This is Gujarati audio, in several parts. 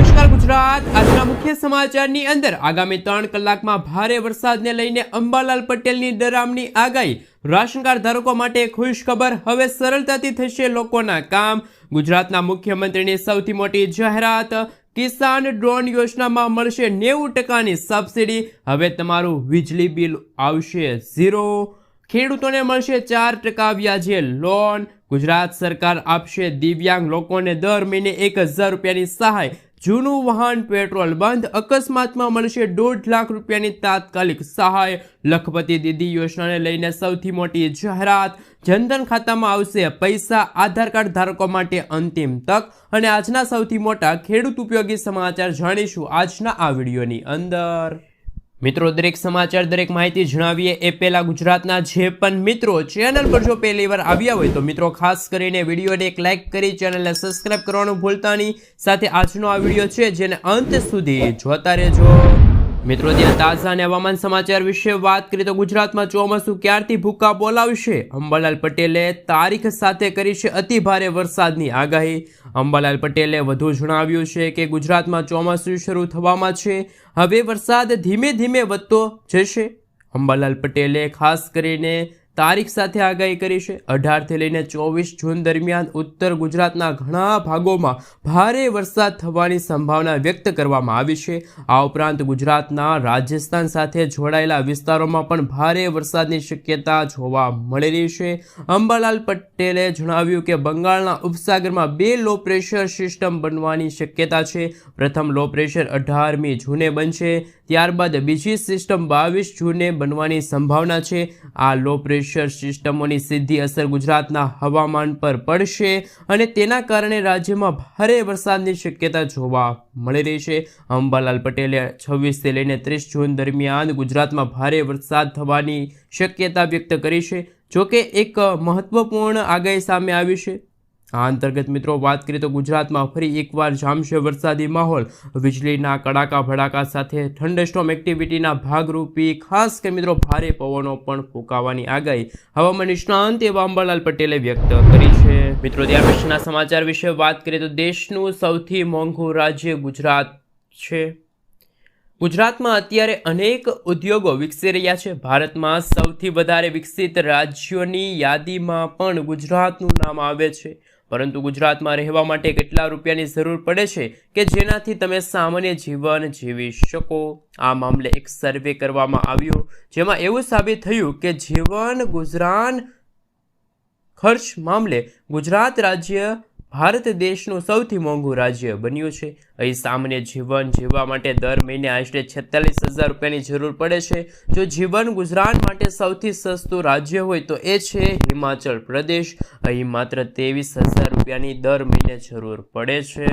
નમસ્કાર ગુજરાત, આજના મુખ્ય સમાચારની અંદર આગામી 3 કલાકમાં ભારે વરસાદને લઈને અંબાલાલ પટેલની ડરામણી આગાહી। રાશન કાર્ડ ધારકો માટે ખુશ ખબર, હવે સરળતાથી થશે લોકોના કામ। ગુજરાતના મુખ્યમંત્રીની સૌથી મોટી જાહેરાત, કિસાન ડ્રોન યોજનામાં મળશે 90%ની સબસિડી। હવે તમારું વીજળી બિલ આવશે 0। ખેડૂતોને મળશે 4% વ્યાજે લોન। ગુજરાત સરકાર આપશે દિવ્યાંગ લોકોને દર મહિને 1000 રૂપિયાની સહાય। જૂનું વાહન પેટ્રોલ બંધ, અકસ્માતમાં મળશે 1.5 લાખ રૂપિયાની તાત્કાલિક સહાય। લખપતિ દીદી યોજનાને લઈને સૌથી મોટી જાહેરાત, જનધન ખાતામાં આવશે પૈસા, આધાર કાર્ડ ધારકો માટે અંતિમ તક। અને આજના સૌથી મોટા ખેડૂત ઉપયોગી સમાચાર જાણીશું આજના આ વિડીયોની અંદર। મિત્રો, દરેક સમાચાર, દરેક માહિતી જણાવીએ એ પહેલા ગુજરાતના જે પણ મિત્રો ચેનલ પર જો પહેલી વાર આવ્યા હોય તો મિત્રો ખાસ કરીને વિડીયોને એક લાઇક કરી ચેનલને સબસ્ક્રાઇબ કરવાનું ભૂલતા નહીં। સાથે આજનો આ વિડીયો છે જેને અંત સુધી જોતા રહેજો। મિત્રો, ત્યાં તાજા અને હવામાન સમાચાર વિશે વાત કરીએ તો ગુજરાતમાં ચોમાસું ક્યારથી ભૂકા બોલાવશે? અંબાલાલ પટેલે તારીખ સાથે કરી છે અતિ ભારે વરસાદની આગાહી। અંબાલાલ પટેલે વધુ જણાવ્યું છે કે ગુજરાતમાં ચોમાસું શરૂ થવામાં છે, હવે વરસાદ ધીમે ધીમે વધતો જશે। અંબાલાલ પટેલે ખાસ કરીને તારીખ સાથે આગાહી કરી છે। 18 થી લઈને 24 જૂન દરમિયાન ઉત્તર ગુજરાતના ઘણા ભાગોમાં ભારે વરસાદ થવાની સંભાવના વ્યક્ત કરવામાં આવી છે। આ ઉપરાંત ગુજરાતના રાજસ્થાન સાથે જોડાયેલા વિસ્તારોમાં પણ ભારે વરસાદની શક્યતા જોવા મળી રહી છે। અંબાલાલ પટેલે જણાવ્યું કે બંગાળના ઉપસાગરમાં 2 લો પ્રેશર સિસ્ટમ બનવાની શક્યતા છે। પ્રથમ લો પ્રેશર 18મી જૂને બનશે, ત્યારબાદ બીજી સિસ્ટમ 22 જૂને બનવાની સંભાવના છે। આ લો પ્રેશર સિસ્ટમોની સીધી અસર ગુજરાતના હવામાન પર પડશે અને તેના કારણે રાજ્યમાં ભારે વરસાદની શક્યતા જોવા મળી રહી છે। અંબાલાલ પટેલે 26 થી લઈને 30 જૂન દરમિયાન ગુજરાતમાં ભારે વરસાદ થવાની શક્યતા વ્યક્ત કરી છે। જોકે એક મહત્વપૂર્ણ આગાહી સામે આવી છે। આ અંતર્ગત મિત્રો વાત કરીએ તો ગુજરાતમાં ફરી એકવાર જામશે વરસાદી માહોલ। વીજળીના કડાકા ભડાકા સાથે થંડરસ્ટોર્મ એક્ટિવિટીના ભાગરૂપી ખાસ કે મિત્રો ભારે પવનો પણ ફૂંકાવાની આગાહી હવામાન નિષ્ણાંત એવા અંબાલાલ પટેલે વ્યક્ત કરી છે। મિત્રો, ત્યાર પછીના સમાચાર વિશે વાત કરીએ તો દેશનું સૌથી મોંઘું રાજ્ય ગુજરાત છે। ગુજરાતમાં અત્યારે અનેક ઉદ્યોગો વિકસી રહ્યા છે। ભારતમાં સૌથી વધારે વિકસિત રાજ્યોની યાદીમાં પણ ગુજરાતનું નામ આવે છે। પરંતુ ગુજરાતમાં રહેવા માટે કેટલા રૂપિયાની જરૂર પડે છે કે જેનાથી તમે સામાન્ય જીવન જીવી શકો? આ મામલે એક સર્વે કરવામાં આવ્યો જેમાં એવું સાબિત થયું કે જીવન ગુજરાન ખર્ચ મામલે ગુજરાત રાજ્ય ભારત દેશનું સૌથી મોંઘું રાજ્ય બન્યું છે। અહીં સામાન્ય જીવન જીવવા માટે દર મહિને આશરે 46,000 રૂપિયાની જરૂર પડે છે। જો જીવન ગુજરાન માટે સૌથી સસ્તું રાજ્ય હોય તો એ છે હિમાચલ પ્રદેશ। અહીં માત્ર 23,000 રૂપિયાની દર મહિને જરૂર પડે છે।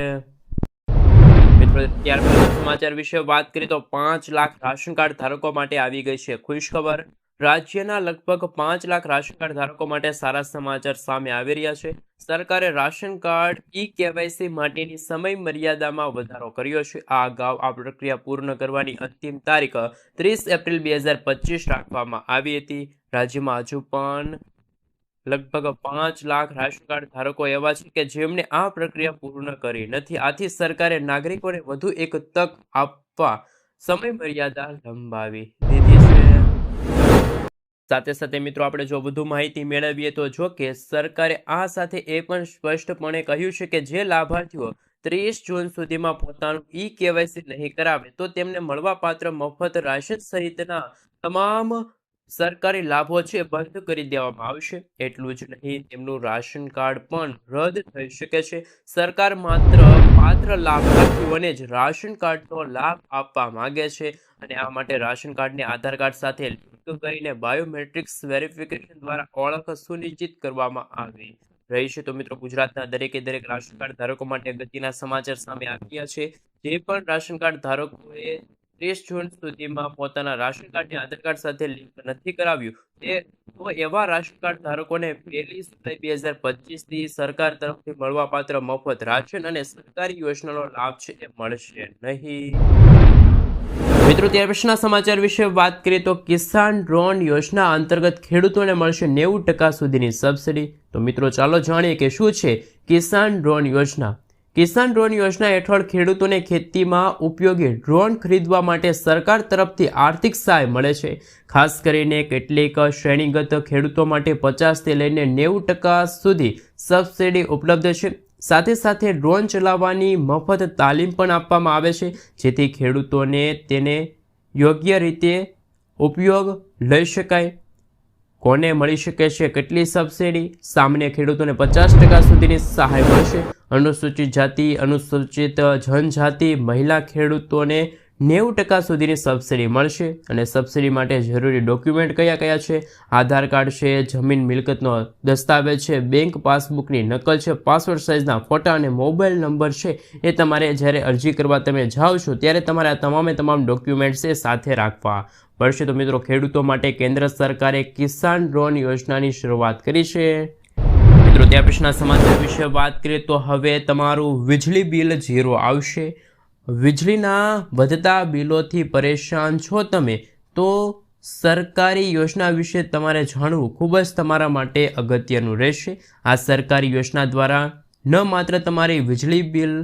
મિત્રો, ત્યાર પછી સમાચાર વિશે વાત કરીએ તો 5 લાખ રાશન કાર્ડ ધારકો માટે આવી ગઈ છે ખુશ ખબર। રાજ્યના લગભગ 5 લાખ રાશન કાર્ડ ધારકો માટે સારા સમાચાર સામે આવી રહ્યા છે। સરકારે રાશન કાર્ડ ઈ-કેવાયસી માટેની સમય મર્યાદામાં વધારો કર્યો છે। આ અગાઉ આ પ્રક્રિયા પૂર્ણ કરવાની અંતિમ તારીખ 30 એપ્રિલ 2025 રાખવામાં આવી હતી। રાજ્યમાં હજુ પણ લગભગ 5 લાખ રાશન કાર્ડ ધારકો એવા છે કે જેમણે આ પ્રક્રિયા પૂર્ણ કરી નથી। આથી સરકારે નાગરિકોને વધુ એક તક આપવા સમય મર્યાદા લંબાવી દીધી છે। સાથે સાથે મિત્રો આપણે જો વધુ માહિતી મેળવીએ તો જો કે સરકારે આ સાથે એ પણ સ્પષ્ટપણે કહ્યું છે કે જે લાભાર્થીઓ 30 જૂન સુધીમાં પોતાનું ઈ-કેવાયસી નહીં કરાવે તો તેમને મળવાપાત્ર મફત રાશન સહિતના તમામ સરકારી લાભો છે બંધ કરી દેવામાં આવશે। એટલું જ નહીં, તેમનું રાશન કાર્ડ પણ રદ થઈ શકે છે। સરકાર માત્ર પાત્ર લાભાર્થીઓને જ રાશન કાર્ડનો લાભ આપવા માંગે છે અને આ માટે રાશન કાર્ડને આધાર કાર્ડ સાથે લિંક કરીને બાયોમેટ્રિક્સ વેરિફિકેશન દ્વારા ઓળખ સુનિશ્ચિત કરવામાં આવી રહી છે। તો મિત્રો, ગુજરાતના દરેકે દરેક રાશન કાર્ડ ધારકો માટે અગત્યના સમાચાર સામે આવ્યા છે। જે પણ રાશન કાર્ડ ધારકોએ 30 જૂન સુધીમાં પોતાના રાશન કાર્ડને આધાર કાર્ડ સાથે લિંક નથી કરાવ્યું તો એવા રાશન કાર્ડ ધારકોને 1 જુલાઈ 2025 થી સરકાર તરફથી મળવાપાત્ર મફત રાશન અને સરકારી યોજનાનો લાભ છે એ મળશે નહીં। મિત્રો, ત્યાર પછીના સમાચાર વિશે વાત કરીએ તો કિસાન ડ્રોન યોજના અંતર્ગત ખેડૂતોને મળશે 90% સુધીની સબસિડી। તો મિત્રો ચાલો જાણીએ કે શું છે કિસાન ડ્રોન યોજના। કિસાન ડ્રોન યોજના હેઠળ ખેડૂતોને ખેતીમાં ઉપયોગી ડ્રોન ખરીદવા માટે સરકાર તરફથી આર્થિક સહાય મળે છે. ખાસ કરીને કેટલીક શ્રેણીગત ખેડૂતો માટે 50થી લઈને 90% સુધી સબસિડી ઉપલબ્ધ છે. સાથે સાથે ડ્રોન ચલાવવાની મફત તાલીમ પણ આપવામાં આવે છે, જેથી ખેડૂતોને તેને યોગ્ય રીતે ઉપયોગ લઈ શકાય. કોને મળી શકે છે કેટલી સબસિડી? સામાન્ય ખેડૂતોને 50% સુધીની સહાય મળશે. અનુસૂચિત જાતિ, અનુસૂચિત જનજાતિ, મહિલા ખેડૂતોને 90% સુધીની સબસિડી મળશે. અને સબસિડી માટે જરૂરી ડોક્યુમેન્ટ કયા કયા છે? આધાર કાર્ડ છે, જમીન મિલકતનો દસ્તાવેજ છે, બેંક પાસબુકની નકલ છે, પાસપોર્ટ સાઇઝના ફોટા અને મોબાઈલ નંબર છે. એ તમારે જ્યારે અરજી કરવા તમે જાઓ છો ત્યારે તમારે આ તમામ ડોક્યુમેન્ટ્સ એ સાથે રાખવા પડશે. તો મિત્રો, ખેડૂતો માટે કેન્દ્ર સરકારે કિસાન ડ્રોન યોજનાની શરૂઆત કરી છે. મિત્રો, ત્યાર પછીના સમાચાર વિશે વાત કરીએ તો હવે તમારું વીજળી બિલ 0 આવશે. વીજળીના વધતા બિલોથી પરેશાન છો તમે તો સરકારી યોજના વિશે તમારે જાણવું ખૂબ જ તમારા માટે અગત્યનું રહેશે. આ સરકારી યોજના દ્વારા ન માત્ર તમારી વીજળી બિલ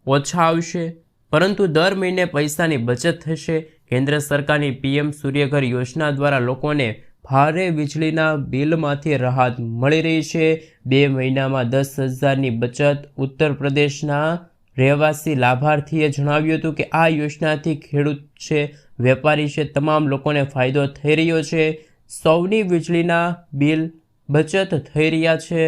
ઓછા આવશે, પરંતુ દર મહિને પૈસાની બચત થશે. કેન્દ્ર સરકારની PM સૂર્યઘર યોજના દ્વારા લોકોને ભારે વીજળીના બિલમાંથી રાહત મળી રહી છે. 2 મહિનામાં 10,000ની બચત. ઉત્તર પ્રદેશના રહેવાસી લાભાર્થીએ જણાવ્યું હતું કે આ યોજનાથી ખેડૂત છે, વેપારી છે, તમામ લોકોને ફાયદો થઈ રહ્યો છે. સૌની વીજળીના બિલ બચત થઈ રહ્યા છે.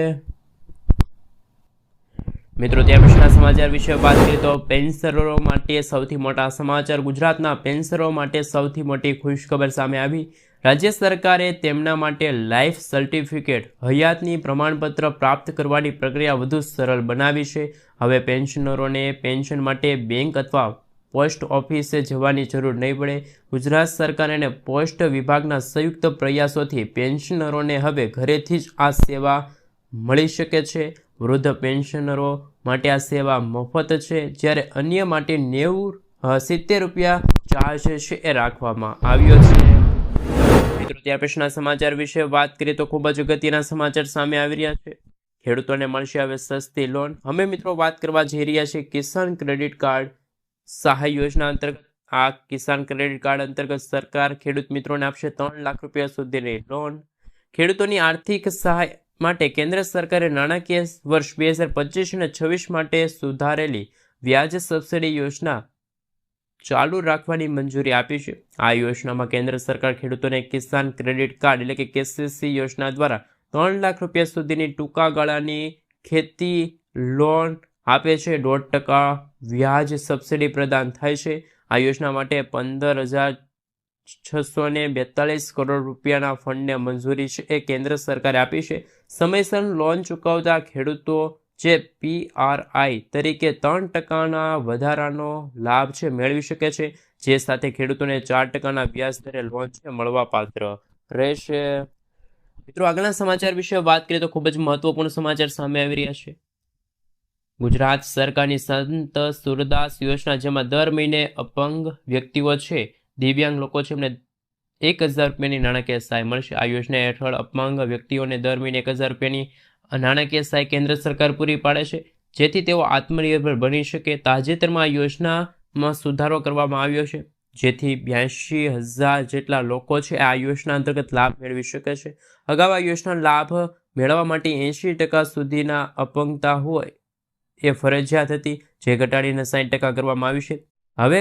મિત્રો, ત્યાર પછીના સમાચાર વિશે વાત કરીએ તો પેન્શનરો માટે સૌથી મોટા સમાચાર. ગુજરાતના પેન્શનરો માટે સૌથી મોટી ખુશખબર સામે આવી. રાજ્ય સરકારે તેમના માટે લાઈફ સર્ટિફિકેટ હયાતની પ્રમાણપત્ર પ્રાપ્ત કરવાની પ્રક્રિયા વધુ સરળ બનાવી છે. હવે પેન્શનરોને પેન્શન માટે બેંક અથવા પોસ્ટ ઓફિસે જવાની જરૂર નહીં પડે. ગુજરાત સરકાર અને પોસ્ટ વિભાગના સંયુક્ત પ્રયાસોથી પેન્શનરોને હવે ઘરેથી જ આ સેવા મળી શકે છે. વૃદ્ધ પેન્શનરો માટે આ સેવા મફત છે, જ્યારે અન્ય માટે 70 રૂપિયા ચાર્જ છે એ રાખવામાં આવ્યો છે. મિત્રો, ત્યાર પછીના સમાચાર વિશે વાત કરીએ તો ખૂબ જ અગત્યના સમાચાર સામે આવી રહ્યા છે. ખેડૂતોને મળશે હવે સસ્તી લોન. અમે મિત્રો વાત કરવા જઈ રહ્યા છીએ કિસાન ક્રેડિટ કાર્ડ સહાય યોજના અંતર્ગત. આ કિસાન ક્રેડિટ કાર્ડ અંતર્ગત સરકાર ખેડૂત મિત્રોને આપશે 3 લાખ રૂપિયા સુધીની લોન. ખેડૂતોની આર્થિક સહાય માટે કેન્દ્ર સરકારે નાણાકીય વર્ષ 2025 અને 26 માટે સુધારેલી વ્યાજ સબસિડી યોજના ચાલુ રાખવાની મંજૂરી આપી છે. આ યોજનામાં કેન્દ્ર સરકાર ખેડૂતોને કિસાન ક્રેડિટ કાર્ડ એટલે કે KCC યોજના દ્વારા 3 લાખ રૂપિયા સુધીની ટૂંકા ગાળાની ખેતી લોન આપે છે. 1.5% વ્યાજ સબસિડી પ્રદાન થાય છે. આ યોજના માટે 15,642 કરોડ રૂપિયાના ફંડને મંજૂરી છે એ કેન્દ્ર સરકારે આપી છે. સમયસર લોન ચૂકવતા ખેડૂતો જે PRI તરીકે 3%ના વધારાનો લાભ છે મેળવી શકે છે, જે સાથે ખેડૂતોને 4%ના વ્યાજ દરે લોન છે મળવાપાત્ર રહેશે. મિત્રો, આગળના સમાચાર વિશે વાત કરીએ તો ખૂબ જ મહત્વપૂર્ણ સમાચાર સામે આવી રહ્યા છે. ગુજરાત સરકારની સંત સુરદાસ યોજના, જેમાં દર મહિને અપંગ વ્યક્તિઓ છે, દિવ્યાંગ લોકો છે, એમને 1,000 રૂપિયાની નાણાકીય સહાય મળશે. આ યોજના હેઠળ અપંગ વ્યક્તિઓને દર મહિને 1,000 રૂપિયાની નાણાકીય સહાય કેન્દ્ર સરકાર પૂરી પાડે છે, જેથી તેઓ આત્મનિર્ભર બની શકે. તાજેતરમાં આ યોજનામાં સુધારો કરવામાં આવ્યો છે, જેથી 82,000 જેટલા લોકો છે આ યોજના અંતર્ગત લાભ મેળવી શકે છે. અગાઉ આ યોજના લાભ મેળવવા માટે 80% સુધીના અપંગતા હોય એ ફરજિયાત હતી, જે ઘટાડીને 60% કરવામાં આવી છે. હવે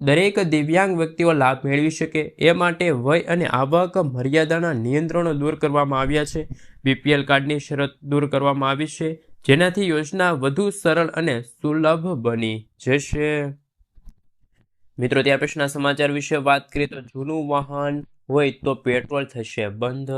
દરેક દિવ્યાંગ વ્યક્તિઓ લાભ મેળવી શકે એ માટે વય અને આવક મર્યાદાના નિયંત્રણો દૂર કરવામાં આવ્યા છે. BPL કાર્ડની શરત દૂર કરવામાં આવી છે, જેનાથી યોજના વધુ સરળ અને સુલભ બની જશે. મિત્રો, ત્યાર પછીના સમાચાર વિશે વાત કરીએ તો જૂનું વાહન હોય તો પેટ્રોલ થશે બંધ.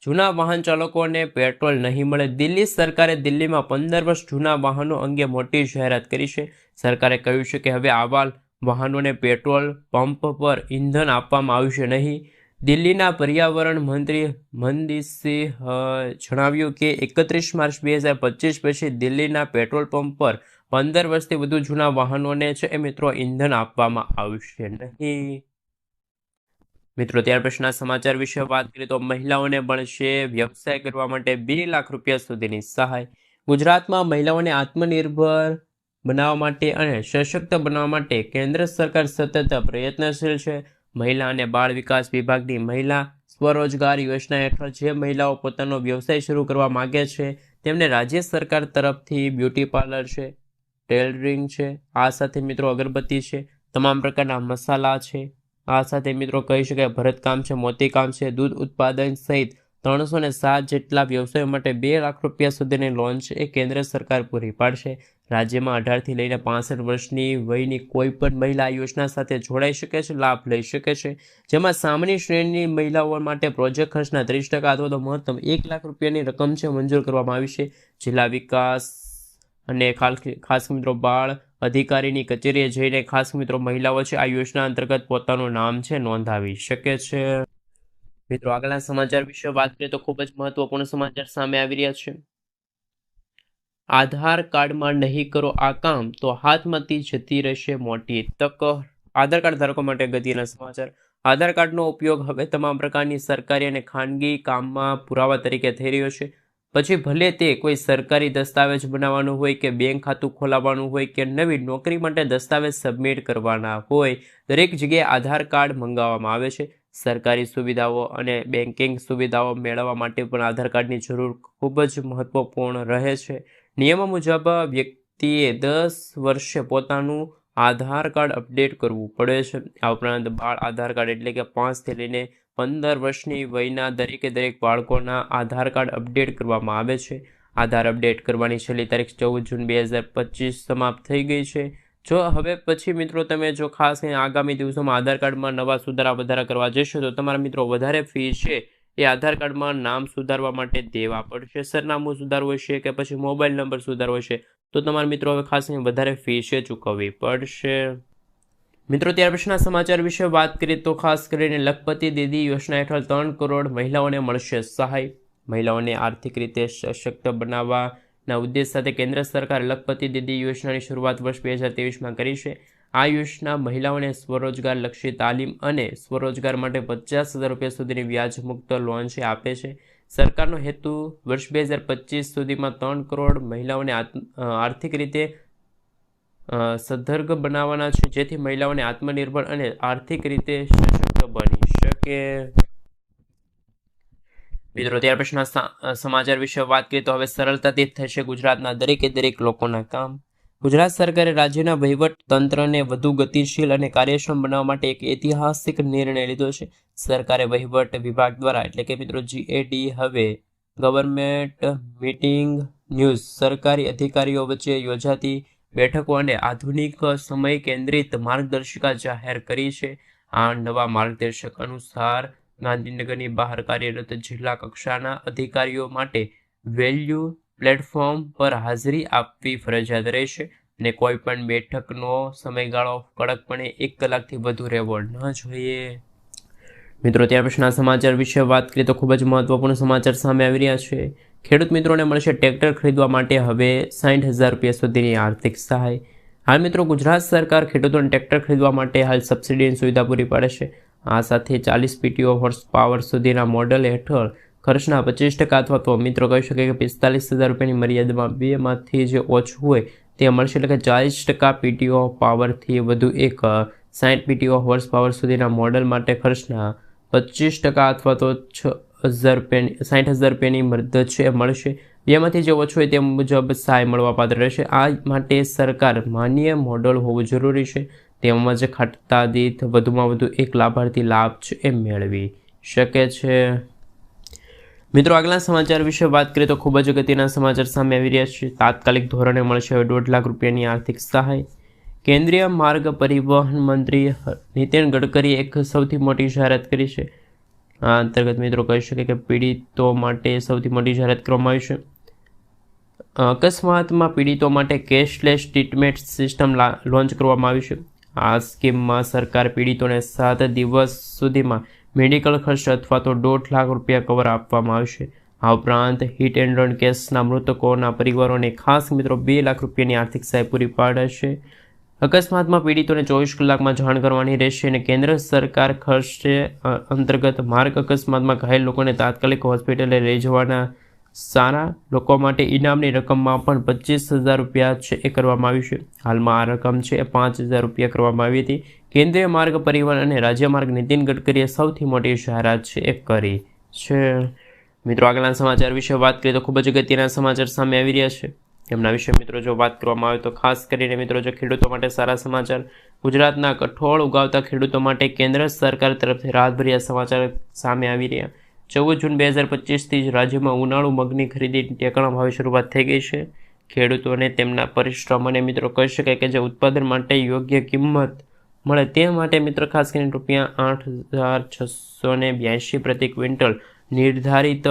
જૂના વાહન ચાલકોને પેટ્રોલ નહીં મળે. દિલ્હી સરકારે દિલ્હીમાં 15 વર્ષ જૂના વાહનો અંગે મોટી જાહેરાત કરી છે. સરકારે કહ્યું છે કે હવે આવા વાહનોને પેટ્રોલ પંપ પર ઈંધણ આપવામાં આવશે નહીં. દિલ્હીના પર્યાવરણ મંત્રી મનદીપસિંહે જણાવ્યું કે 31 માર્ચ 2025 પછી દિલ્હીના પેટ્રોલ પંપ પર 15 વર્ષથી વધુ જૂના વાહનોને છે એ મિત્રો ઈંધણ આપવામાં આવશે નહીં. મિત્રો, ત્યાર પછીના સમાચાર વિશે વાત કરીએ તો મહિલાઓને મળશે વ્યવસાય કરવા માટે 2 લાખ રૂપિયા સુધીની સહાય. ગુજરાતમાં મહિલાઓને આત્મનિર્ભર બનાવવા માટે અને સશક્ત બનાવવા માટે કેન્દ્ર સરકાર સતત પ્રયત્નશીલ છે. મહિલા અને બાળ વિકાસ વિભાગની મહિલા સ્વરોજગાર યોજના હેઠળ જે મહિલાઓ પોતાનો વ્યવસાય શરૂ કરવા માગે છે તેમને રાજ્ય સરકાર તરફથી બ્યુટી પાર્લર છે, ટેલરિંગ છે, આ સાથે મિત્રો અગરબત્તી છે, તમામ પ્રકારના મસાલા છે, આ સાથે મિત્રો કહી શકાય ભરતકામ છે, મોતીકામ છે, દૂધ ઉત્પાદન સહિત 307 જેટલા વ્યવસાયો માટે 2 લાખ રૂપિયા સુધીની લોન છે એ કેન્દ્ર સરકાર પૂરી પાડશે. રાજ્યમાં 18થી લઈને 65 વર્ષની વયની કોઈ પણ મહિલા યોજના સાથે જોડાઈ શકે છે, લાભ લઈ શકે છે, જેમાં સામાન્ય શ્રેણીની મહિલાઓ માટે પ્રોજેક્ટ ખર્ચના 30% અથવા તો મહત્તમ 1 લાખ રૂપિયાની રકમ છે મંજૂર કરવામાં આવી છે. જિલ્લા વિકાસ અને ખાસ મિત્રો બાળ અધિકારીની કચેરીએ જઈને ખાસ મિત્રો મહિલાઓ છે આ યોજના અંતર્ગત પોતાનું નામ છે નોંધાવી શકે છે. મિત્રો આગળના સમાચાર વિશે વાત કરીએ તો ખૂબ જ મહત્વપૂર્ણ સમાચાર સામે આવી રહ્યા છે. આધાર કાર્ડમાં નહીં કરો આ કામ તો હાથમાંથી જતી રહેશે મોટી તક. આધાર કાર્ડ ધારકો માટે અગત્યના સમાચાર. આધાર કાર્ડનો ઉપયોગ હવે તમામ પ્રકારની સરકારી અને ખાનગી કામમાં પુરાવા તરીકે થઈ રહ્યો છે. પછી ભલે તે કોઈ સરકારી દસ્તાવેજ બનાવવાનું હોય કે બેંક ખાતું ખોલાવવાનું હોય કે નવી નોકરી માટે દસ્તાવેજ સબમિટ કરવાના હોય, દરેક જગ્યાએ આધાર કાર્ડ મંગાવવામાં આવે છે. સરકારી સુવિધાઓ અને બેન્કિંગ સુવિધાઓ મેળવવા માટે પણ આધાર કાર્ડની જરૂર ખૂબ જ મહત્વપૂર્ણ રહે છે. નિયમો મુજબ વ્યક્તિએ 10 વર્ષે પોતાનું આધાર કાર્ડ અપડેટ કરવું પડે છે. આ ઉપરાંત બાળ આધાર કાર્ડ એટલે કે 5 થી લઈને 15 વર્ષની વયના દરેક બાળકોના આધાર કાર્ડ અપડેટ કરવામાં આવે છે. આધાર અપડેટ કરવાની છેલ્લી તારીખ 14 જૂન 2025 સમાપ્ત થઈ ગઈ છે. જો હવે પછી મિત્રો તમે જો ખાસ આગામી દિવસોમાં આધાર કાર્ડમાં નવા સુધારા વધારા કરવા જશો તો તમારા મિત્રો વધારે ફી છે એ આધાર કાર્ડમાં નામ સુધારવા માટે દેવા પડશે. સરનામું સુધારવું હશે કે પછી મોબાઈલ નંબર સુધારવો હશે તો તમારા મિત્રો હવે ખાસ વધારે ફી છે ચૂકવવી પડશે. મિત્રો ત્યાર પછીના સમાચાર વિશે વાત કરીએ તો ખાસ કરીને લખપતિ દીદી યોજના હેઠળ 3 કરોડ મહિલાઓને મળશે સહાય. મહિલાઓને આર્થિક રીતે સશક્ત બનાવવાના ઉદ્દેશ સાથે કેન્દ્ર સરકાર લખપતિ દીદી યોજનાની શરૂઆત વર્ષ 2023માં કરી છે. આ યોજના મહિલાઓને સ્વરોજગાર લક્ષી તાલીમ અને સ્વરોજગાર માટે 50,000 રૂપિયા સુધીની વ્યાજ મુક્ત લોન છે આપે છે. સરકારનો હેતુ વર્ષ 2025 સુધીમાં 3 કરોડ મહિલાઓને આર્થિક રીતે સદ્ધર બનાવવાના છે, જેથી મહિલાઓને આત્મનિર્ભર અને આર્થિક રીતે સશક્ત બની શકે. મિત્રો ત્યાર પછીના સમાચાર વિશે વાત કરીએ તો હવે સરળતાથી થશે ગુજરાતના દરેક લોકોના કામ. ગુજરાત સરકારે રાજ્યના વહીવટ તંત્રને વધુ ગતિશીલ અને કાર્યક્ષમ બનાવવા માટે એક ઐતિહાસિક નિર્ણય લીધો છે. સરકારે વહીવટ વિભાગ દ્વારા એટલે કે મિત્રો GAD હવે ગવર્મેન્ટ મીટિંગ ન્યૂઝ સરકારી અધિકારીઓ વચ્ચે યોજાતી બેઠકો અને આધુનિક સમય કેન્દ્રિત માર્ગદર્શિકા જાહેર કરી છે. આ નવા માર્ગદર્શક અનુસાર ગાંધીનગરની બહાર કાર્યરત જિલ્લા કક્ષાના અધિકારીઓ માટે વેલ્યુ પ્લેટફોર્મ પર હાજરી આપવી ફરજિયાત રહેશે અને કોઈ પણ બેઠકનો સમયગાળો કડકપણે 1 કલાકથી વધુ રહેવો ન જોઈએ. મિત્રો ત્યાર પછીના સમાચાર વિશે વાત કરીએ તો ખૂબ જ મહત્વપૂર્ણ સમાચાર સામે આવી રહ્યા છે. ખેડૂત મિત્રોને મળશે ટ્રેક્ટર ખરીદવા માટે હવે 60,000 રૂપિયા સુધીની આર્થિક સહાય. હાલ મિત્રો ગુજરાત સરકાર ખેડૂતોને ટ્રેક્ટર ખરીદવા માટે હાલ સબસિડીની સુવિધા પૂરી પાડે છે. આ સાથે 40 PTO હોર્સ પાવર સુધીના મોડલ હેઠળ ખર્ચના 25% અથવા તો મિત્રો કહી શકે કે 45,000 રૂપિયાની મર્યાદામાં 2માંથી જે ઓછું હોય તે મળશે, એટલે કે 40% PTO પાવરથી વધુ એક 60 PTO હોર્સ પાવર સુધીના મોડલ માટે ખર્ચના 25% અથવા તો 60,000 રૂપિયાની મદદ છે મળશે. 2માંથી જે ઓછું હોય તે મુજબ સહાય મળવાપાત્ર રહેશે. આ માટે સરકાર માન્ય મોડલ હોવું જરૂરી છે. તેમાં જ ખાતા દીઠ વધુમાં વધુ એક લાભાર્થી લાભ છે એ મેળવી શકે છે. મિત્રો આગલા સમાચાર વિશે વાત કરીએ તો ખૂબ જ અગત્યના સમાચાર સામે આવી રહ્યા છે. તાત્કાલિક ધોરણે મળશે 1.5 લાખ રૂપિયાની આર્થિક સહાય. કેન્દ્રીય માર્ગ પરિવહન મંત્રી નીતિન ગડકરીએ એક સૌથી મોટી જાહેરાત કરી છે. આ અંતર્ગત મિત્રો કહી શકે કે પીડિતો માટે સૌથી મોટી જાહેરાત કરવામાં આવી છે. અકસ્માતમાં પીડિતો માટે કેશલેસ ટ્રીટમેન્ટ સિસ્ટમ લોન્ચ કરવામાં આવી છે. આ સ્કીમમાં સરકાર પીડિતોને 7 દિવસ સુધીમાં મેડિકલ ખર્ચ અથવા તો 1.5 લાખ રૂપિયા કવર આપવામાં આવશે. આ ઉપરાંત હિટ એન્ડ રન કેસના મૃતકોના પરિવારોને ખાસ મિત્રો 2 લાખ રૂપિયાની આર્થિક સહાય પૂરી પાડશે. અકસ્માતમાં પીડિતોને 24 કલાકમાં જાણ કરવાની રહેશે અને કેન્દ્ર સરકાર ખર્ચ અંતર્ગત માર્ગ અકસ્માતમાં ઘાયલ લોકોને તાત્કાલિક હોસ્પિટલે લઈ જવાના સારા લોકો માટે ઇનામની રકમમાં પણ 25,000 રૂપિયા છે એ કરવામાં આવ્યું છે. હાલમાં આ રકમ છે એ 5,000 રૂપિયા કરવામાં આવી હતી. કેન્દ્રીય માર્ગ પરિવહન અને રાજ્ય માર્ગ નીતિન ગડકરીએ સૌથી મોટી જાહેરાત છે એ કરી છે. મિત્રો આગળના સમાચાર વિશે વાત કરીએ તો ખૂબ જ અગત્યના સમાચાર સામે આવી રહ્યા છે. એમના વિશે મિત્રો જો વાત કરવામાં આવે તો ખાસ કરીને મિત્રો જો ખેડૂતો માટે સારા સમાચાર. ગુજરાતના કઠોળ ઉગાવતા ખેડૂતો માટે કેન્દ્ર સરકાર તરફથી રાહતભર્યા સમાચાર સામે આવી રહ્યા. 14 જૂન 2025થી જ રાજ્યમાં ઉનાળુ મગની ખરીદી ટેકાના ભાવે શરૂઆત થઈ ગઈ છે. ખેડૂતોને તેમના પરિશ્રમ અને મિત્રો કહી શકાય કે જે ઉત્પાદન માટે યોગ્ય કિંમત મળે તે માટે મિત્રો ખાસ કરીને ₹8,682 પ્રતિ ક્વિન્ટલ નિર્ધારિત